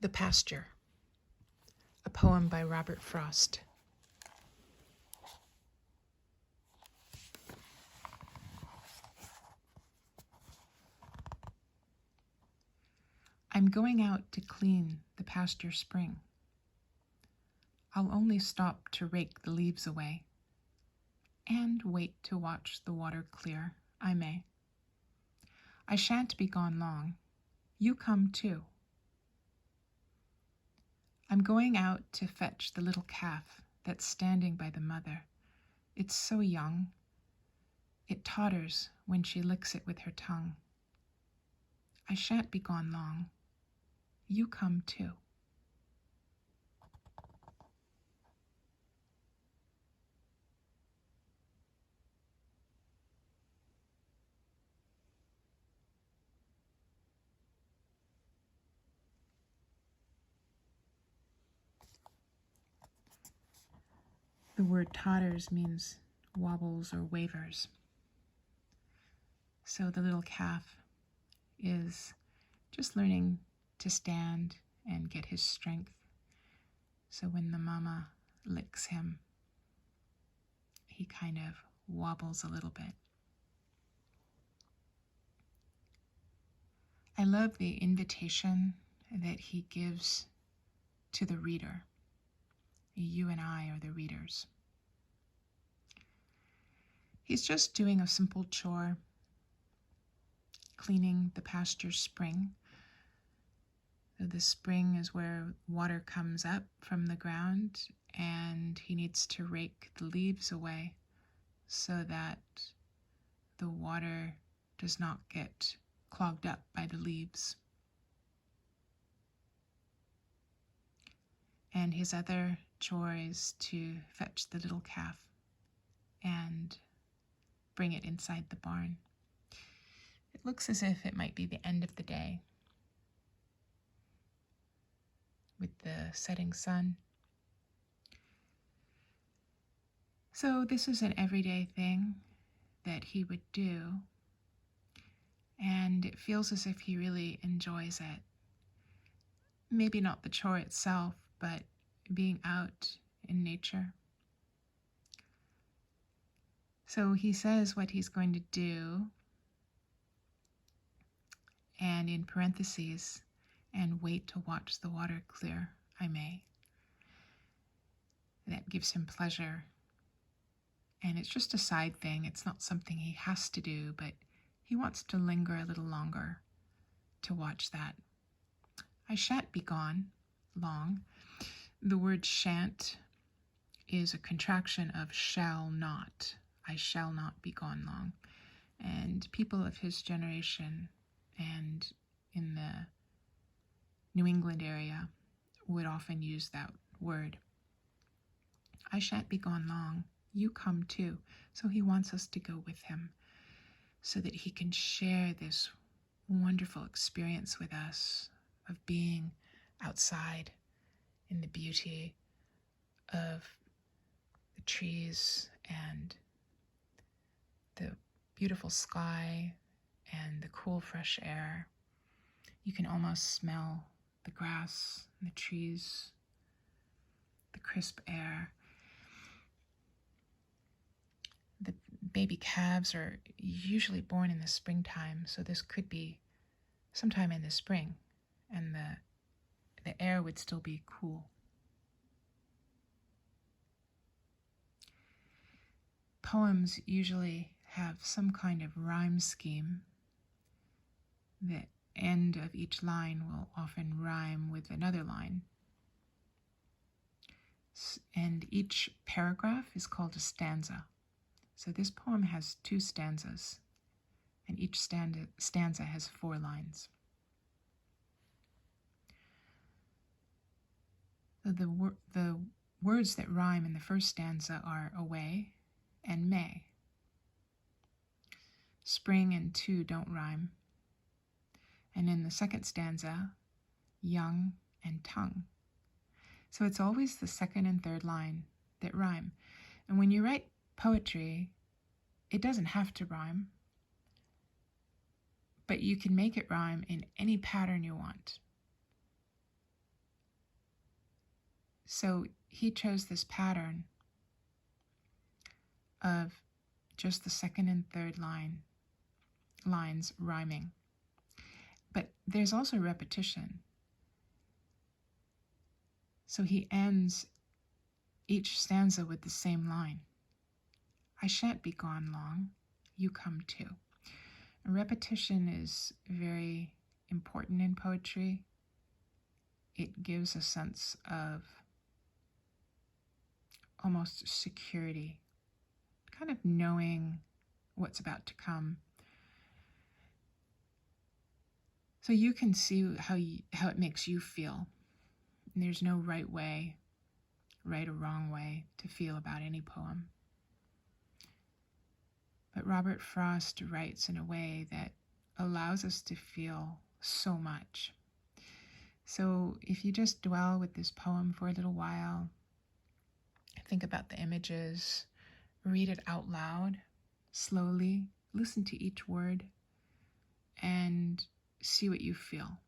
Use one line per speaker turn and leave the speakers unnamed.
The Pasture, a poem by Robert Frost. I'm going out to clean the pasture spring. I'll only stop to rake the leaves away and wait to watch the water clear, I may. I shan't be gone long. You come too. I'm going out to fetch the little calf that's standing by the mother. It's so young. It totters when she licks it with her tongue. I shan't be gone long. You come too. The word totters means wobbles or wavers. So the little calf is just learning to stand and get his strength. So when the mama licks him, he kind of wobbles a little bit. I love the invitation that he gives to the reader. You and I are the readers. He's just doing a simple chore, cleaning the pasture spring. So the spring is where water comes up from the ground, and he needs to rake the leaves away so that the water does not get clogged up by the leaves. And his other chore is to fetch the little calf and bring it inside the barn. It looks as if it might be the end of the day with the setting sun. So this is an everyday thing that he would do, and it feels as if he really enjoys it. Maybe not the chore itself, but being out in nature. So he says what he's going to do, and in parentheses, and wait to watch the water clear, I may. That gives him pleasure. And it's just a side thing. It's not something he has to do, but he wants to linger a little longer to watch that. I shan't be gone long. The word shan't is a contraction of shall not. I shall not be gone long. And people of his generation and in the New England area would often use that word. I shan't be gone long. You come too. So he wants us to go with him so that he can share this wonderful experience with us of being outside in the beauty of the trees and the beautiful sky and the cool fresh air. You can almost smell the grass and the trees, the crisp air. The baby calves are usually born in the springtime, so this could be sometime in the spring, and the air would still be cool. Poems usually have some kind of rhyme scheme. The end of each line will often rhyme with another line. And each paragraph is called a stanza. So this poem has 2 stanzas, and each stanza has 4 lines. So the words that rhyme in the first stanza are away and may. Spring and to don't rhyme. And in the second stanza, young and tongue. So it's always the second and third line that rhyme. And when you write poetry, it doesn't have to rhyme, but you can make it rhyme in any pattern you want. So he chose this pattern of just the second and third lines rhyming. But there's also repetition. So he ends each stanza with the same line. I shan't be gone long, you come too. Repetition is very important in poetry. It gives a sense of almost security, kind of knowing what's about to come. So you can see how it makes you feel. And there's no right way, right or wrong way to feel about any poem. But Robert Frost writes in a way that allows us to feel so much. So if you just dwell with this poem for a little while, think about the images, read it out loud, slowly, listen to each word, and see what you feel.